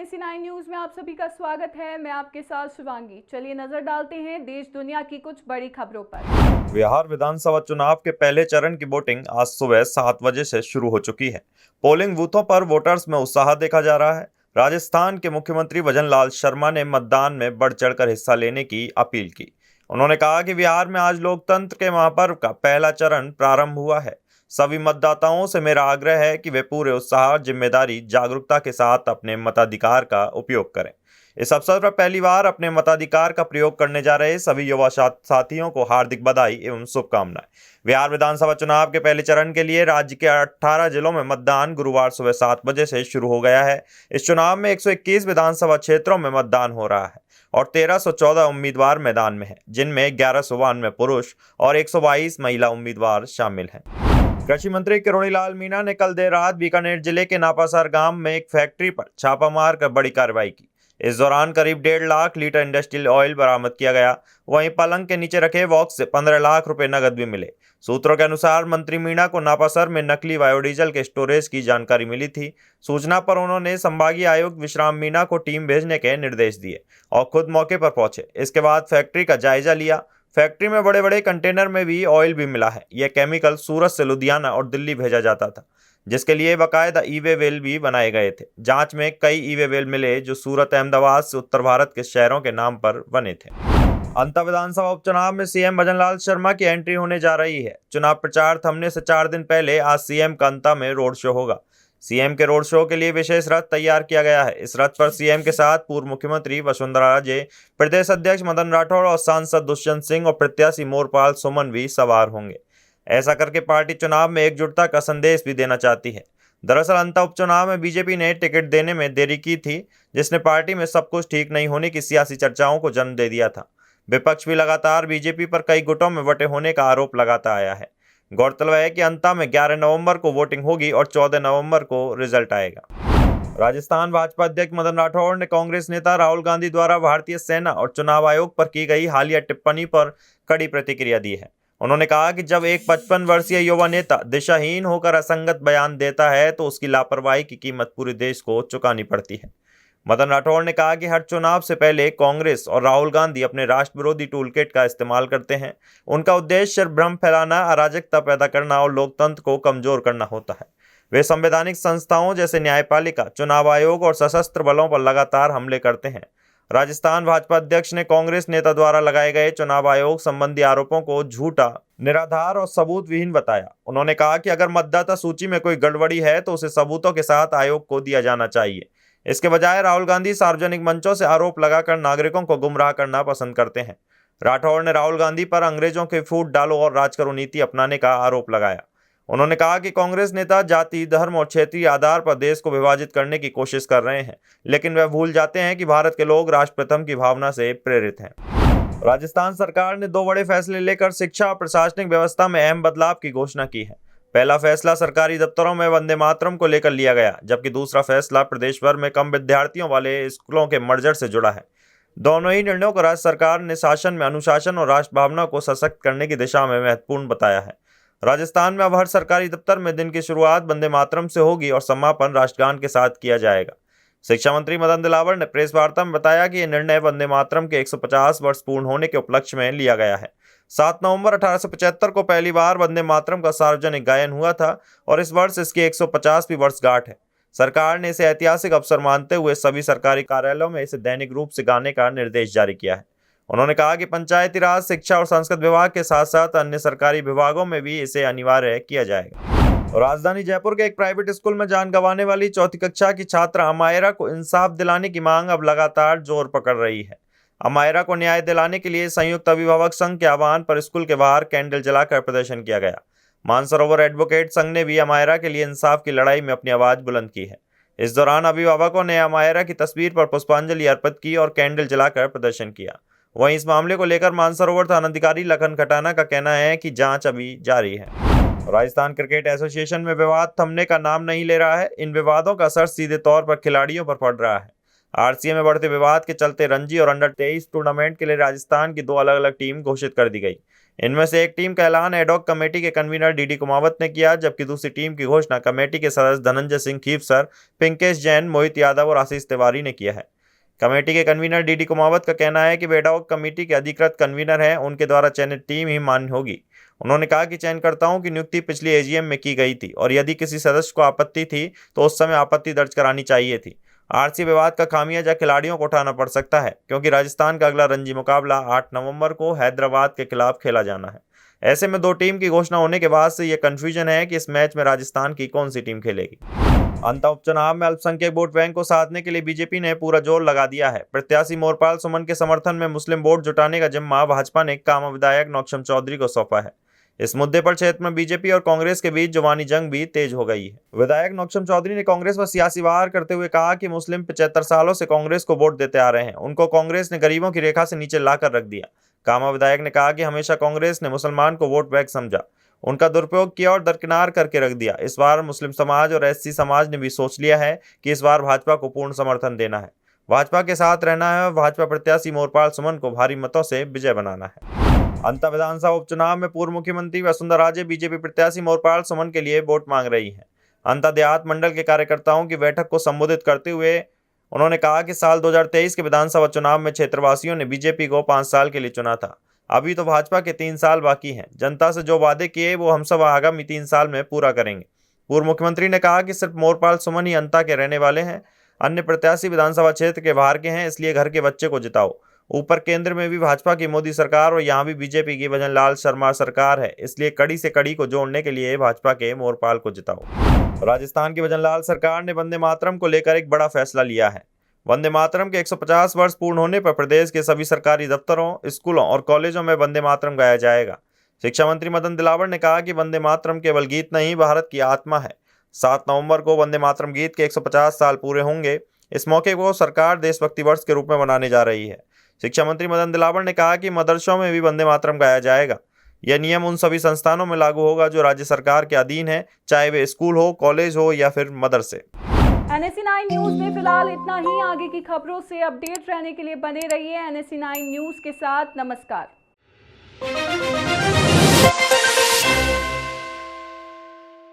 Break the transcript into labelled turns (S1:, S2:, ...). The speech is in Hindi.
S1: AC9 न्यूज में आप सभी का स्वागत है। मैं आपके साथ शिवांगी। चलिए नजर डालते हैं देश दुनिया की कुछ बड़ी खबरों पर।
S2: बिहार विधानसभा चुनाव के पहले चरण की वोटिंग आज सुबह 7 बजे से शुरू हो चुकी है। पोलिंग बूथों पर वोटर्स में उत्साह देखा जा रहा है। राजस्थान के मुख्यमंत्री भजनलाल शर्मा ने मतदान में बढ़ चढ़कर हिस्सा लेने की अपील की। उन्होंने कहा कि बिहार में आज लोकतंत्र के महापर्व का पहला चरण प्रारंभ हुआ है। सभी मतदाताओं से मेरा आग्रह है कि वे पूरे उत्साह, जिम्मेदारी, जागरूकता के साथ अपने मताधिकार का उपयोग करें। इस अवसर पर पहली बार अपने मताधिकार का प्रयोग करने जा रहे सभी युवा साथियों को हार्दिक बधाई एवं शुभकामनाएं। बिहार विधानसभा चुनाव के पहले चरण के लिए राज्य के 18 जिलों में मतदान गुरुवार सुबह 7 बजे से शुरू हो गया है। इस चुनाव में 121 विधानसभा क्षेत्रों में मतदान हो रहा है और 1314 उम्मीदवार मैदान में हैं, जिनमें 1192 पुरुष और 122 महिला उम्मीदवार शामिल हैं। कृषि मंत्री किरोड़ीलाल मीणा ने कल देर रात बीकानेर जिले के नापासर गांव में एक फैक्ट्री पर छापा मारकर बड़ी कार्रवाई की। इस दौरान करीब 1.5 लाख लीटर इंडस्ट्रियल ऑयल बरामद किया गया। वहीं पलंग के नीचे रखे बॉक्स से 15 लाख रुपए नकद भी मिले। सूत्रों के अनुसार मंत्री मीणा को नापासर में नकली बायोडीजल के स्टोरेज की जानकारी मिली थी। सूचना पर उन्होंने संभागीय आयुक्त विश्राम मीणा को टीम भेजने के निर्देश दिए और खुद मौके पर पहुंचे। इसके बाद फैक्ट्री का जायजा लिया। फैक्ट्री में बड़े बड़े कंटेनर में भी ऑयल भी मिला है। यह केमिकल सूरत से लुधियाना और दिल्ली भेजा जाता था, जिसके लिए बाकायदा ई-वे बिल भी बनाए गए थे। जांच में कई ई-वे बिल मिले जो सूरत, अहमदाबाद से उत्तर भारत के शहरों के नाम पर बने थे। अंता विधानसभा उपचुनाव में सीएम भजनलाल शर्मा की एंट्री होने जा रही है। चुनाव प्रचार थमने से 4 दिन पहले आज सीएम का अंता में रोड शो होगा। सीएम के रोड शो के लिए विशेष रथ तैयार किया गया है। इस रथ पर सीएम के साथ पूर्व मुख्यमंत्री वसुंधरा राजे, प्रदेश अध्यक्ष मदन राठौड़ और सांसद दुष्यंत सिंह और प्रत्याशी मोरपाल सुमन भी सवार होंगे। ऐसा करके पार्टी चुनाव में एकजुटता का संदेश भी देना चाहती है। दरअसल अंता उपचुनाव में बीजेपी ने टिकट देने में देरी की थी, जिसने पार्टी में सब कुछ ठीक नहीं होने की सियासी चर्चाओं को जन्म दे दिया था। विपक्ष भी लगातार बीजेपी पर कई गुटों में बंटे होने का आरोप लगाता आया है। गौरतलब है कि अंता में 11 नवंबर को वोटिंग होगी और 14 नवंबर को रिजल्ट आएगा। राजस्थान भाजपा अध्यक्ष मदन राठौड़ ने कांग्रेस नेता राहुल गांधी द्वारा भारतीय सेना और चुनाव आयोग पर की गई हालिया टिप्पणी पर कड़ी प्रतिक्रिया दी है। उन्होंने कहा कि जब एक 55 वर्षीय युवा नेता दिशाहीन होकर असंगत बयान देता है तो उसकी लापरवाही की कीमत पूरे देश को चुकानी पड़ती है। मदन राठौड़ ने कहा कि हर चुनाव से पहले कांग्रेस और राहुल गांधी अपने राष्ट्र विरोधी टूलकिट का इस्तेमाल करते हैं। उनका उद्देश्य सिर्फ भ्रम फैलाना, अराजकता पैदा करना और लोकतंत्र को कमजोर करना होता है। वे संवैधानिक संस्थाओं जैसे न्यायपालिका, चुनाव आयोग और सशस्त्र बलों पर लगातार हमले करते हैं। राजस्थान भाजपा अध्यक्ष ने कांग्रेस नेता द्वारा लगाए गए चुनाव आयोग संबंधी आरोपों को झूठा, निराधार और सबूत विहीन बताया। उन्होंने कहा कि अगर मतदाता सूची में कोई गड़बड़ी है तो उसे सबूतों के साथ आयोग को दिया जाना चाहिए। इसके बजाय राहुल गांधी सार्वजनिक मंचों से आरोप लगाकर नागरिकों को गुमराह करना पसंद करते हैं। राठौड़ ने राहुल गांधी पर अंग्रेजों के फूट डालो और राज करो नीति अपनाने का आरोप लगाया। उन्होंने कहा कि कांग्रेस नेता जाति, धर्म और क्षेत्रीय आधार पर देश को विभाजित करने की कोशिश कर रहे हैं, लेकिन वह भूल जाते हैं कि भारत के लोग राष्ट्र प्रथम की भावना से प्रेरित हैं। राजस्थान सरकार ने 2 बड़े फैसले लेकर शिक्षा और प्रशासनिक व्यवस्था में अहम बदलाव की घोषणा की है। पहला फैसला सरकारी दफ्तरों में वंदे मातरम को लेकर लिया गया, जबकि दूसरा फैसला प्रदेश भर में कम विद्यार्थियों वाले स्कूलों के मर्जर से जुड़ा है। दोनों ही निर्णयों को राज्य सरकार ने शासन में अनुशासन और राष्ट्र भावना को सशक्त करने की दिशा में महत्वपूर्ण बताया है। राजस्थान में अब हर सरकारी दफ्तर में दिन की शुरुआत वंदे मातरम से होगी और समापन राष्ट्रगान के साथ किया जाएगा। शिक्षा मंत्री मदन दिलावर ने प्रेस वार्ता में बताया कि यह निर्णय वंदे मातरम के 150 वर्ष पूर्ण होने के उपलक्ष्य में लिया गया है। 7 नवंबर 1875 को पहली बार वंदे मातरम का सार्वजनिक गायन हुआ था और इस वर्ष इसकी 150वीं वर्षगांठ है। सरकार ने इसे ऐतिहासिक अवसर मानते हुए सभी सरकारी कार्यालयों में इसे दैनिक रूप से गाने का निर्देश जारी किया है। उन्होंने कहा कि पंचायती राज, शिक्षा और संस्कृत विभाग के साथ साथ अन्य सरकारी विभागों में भी इसे अनिवार्य किया जाएगा। राजधानी जयपुर के एक प्राइवेट स्कूल में जान गंवाने वाली 4ठी कक्षा की छात्रा अमायरा को इंसाफ दिलाने की मांग अब लगातार जोर पकड़ रही है। अमायरा को न्याय दिलाने के लिए संयुक्त अभिभावक संघ के आह्वान पर स्कूल के बाहर कैंडल जलाकर प्रदर्शन किया गया। मानसरोवर एडवोकेट संघ ने भी अमायरा के लिए इंसाफ की लड़ाई में अपनी आवाज बुलंद की है। इस दौरान अभिभावकों ने अमायरा की तस्वीर पर पुष्पांजलि अर्पित की और कैंडल जलाकर प्रदर्शन किया। वहीं इस मामले को लेकर मानसरोवर थानाधिकारी लखन खटाना का कहना है कि जांच अभी जारी है। राजस्थान क्रिकेट एसोसिएशन में विवाद थमने का नाम नहीं ले रहा है। इन विवादों का असर सीधे तौर पर खिलाड़ियों पर पड़ रहा है। आरसीए में बढ़ते विवाद के चलते रणजी और अंडर 23 टूर्नामेंट के लिए राजस्थान की 2 अलग अलग टीम घोषित कर दी गई। इनमें से एक टीम का ऐलान एडॉक कमेटी के कन्वीनर डीडी कुमावत ने किया, जबकि दूसरी टीम की घोषणा कमेटी के सदस्य धनंजय सिंह खीवसर, पिंकेश जैन, मोहित यादव और आशीष तिवारी ने किया है। कमेटी के कन्वीनर डीडी कुमावत का कहना है कि वे एडॉक कमेटी के अधिकृत कन्वीनर हैं, उनके द्वारा चयनित टीम ही मान्य होगी। उन्होंने कहा कि चयनकर्ताओं की नियुक्ति पिछली एजीएम में की गई थी और यदि किसी सदस्य को आपत्ति थी तो उस समय आपत्ति दर्ज करानी चाहिए थी। आरसी विवाद का खामियाजा खिलाड़ियों को उठाना पड़ सकता है, क्योंकि राजस्थान का अगला रणजी मुकाबला 8 नवंबर को हैदराबाद के खिलाफ खेला जाना है। ऐसे में 2 टीम की घोषणा होने के बाद से यह कंफ्यूजन है कि इस मैच में राजस्थान की कौन सी टीम खेलेगी। अंतः उपचुनाव में अल्पसंख्यक वोट बैंक को साधने के लिए बीजेपी ने पूरा जोर लगा दिया है। प्रत्याशी मोरपाल सुमन के समर्थन में मुस्लिम वोट जुटाने का जिम्मा भाजपा ने कामा विधायक नौक्षम चौधरी को सौंपा है। इस मुद्दे पर क्षेत्र में बीजेपी और कांग्रेस के बीच जुबानी जंग भी तेज हो गई है। विधायक नौक्षम चौधरी ने कांग्रेस पर सियासी वार करते हुए कहा कि मुस्लिम 75 सालों से कांग्रेस को वोट देते आ रहे हैं, उनको कांग्रेस ने गरीबों की रेखा से नीचे लाकर रख दिया। कामा विधायक ने कहा कि हमेशा कांग्रेस ने मुसलमान को वोट बैंक समझा, उनका दुरुपयोग किया और दरकिनार करके रख दिया। इस बार मुस्लिम समाज और एससी समाज ने भी सोच लिया है कि इस बार भाजपा को पूर्ण समर्थन देना है, भाजपा के साथ रहना है और भाजपा प्रत्याशी मोरपाल सुमन को भारी मतों से विजय बनाना है। अंतः विधानसभा उपचुनाव में पूर्व मुख्यमंत्री वसुंधरा राजे बीजेपी प्रत्याशी मोरपाल सुमन के लिए वोट मांग रही हैं। अंतः देहात मंडल के कार्यकर्ताओं की बैठक को संबोधित करते हुए उन्होंने कहा कि साल 2023 के विधानसभा चुनाव में क्षेत्रवासियों ने बीजेपी को 5 साल के लिए चुना था। अभी तो भाजपा के 3 साल बाकी हैं। जनता से जो वादे किए वो हम सब आगामी 3 साल में पूरा करेंगे। पूर्व मुख्यमंत्री ने कहा कि सिर्फ मोरपाल सुमन ही अंता के रहने वाले हैं, अन्य प्रत्याशी विधानसभा क्षेत्र के बाहर के हैं, इसलिए घर के बच्चे को जिताओ। ऊपर केंद्र में भी भाजपा की मोदी सरकार और यहाँ भी बीजेपी की भजन लाल शर्मा सरकार है, इसलिए कड़ी से कड़ी को जोड़ने के लिए भाजपा के मोरपाल को जिताओ। राजस्थान की भजन लाल सरकार ने वंदे मातरम को लेकर एक बड़ा फैसला लिया है। वंदे मातरम के 150 वर्ष पूर्ण होने पर प्रदेश के सभी सरकारी दफ्तरों, स्कूलों और कॉलेजों में वंदे मातरम गाया जाएगा। शिक्षा मंत्री मदन दिलावर ने कहा कि वंदे मातरम केवल गीत नहीं, भारत की आत्मा है। 7 नवंबर को वंदे मातरम गीत के 150 साल पूरे होंगे। इस मौके को सरकार देशभक्ति वर्ष के रूप में मनाने जा रही है। शिक्षा मंत्री मदन दिलावर ने कहा कि मदरसों में भी वंदे मातरम गाया जाएगा। यह नियम उन सभी संस्थानों में लागू होगा जो राज्य सरकार के अधीन है, चाहे वे स्कूल हो, कॉलेज हो या फिर मदरसे।
S1: NSE9 न्यूज में फिलहाल इतना ही। आगे की खबरों से अपडेट रहने के लिए बने रहिए NSE9 न्यूज के साथ। नमस्कार।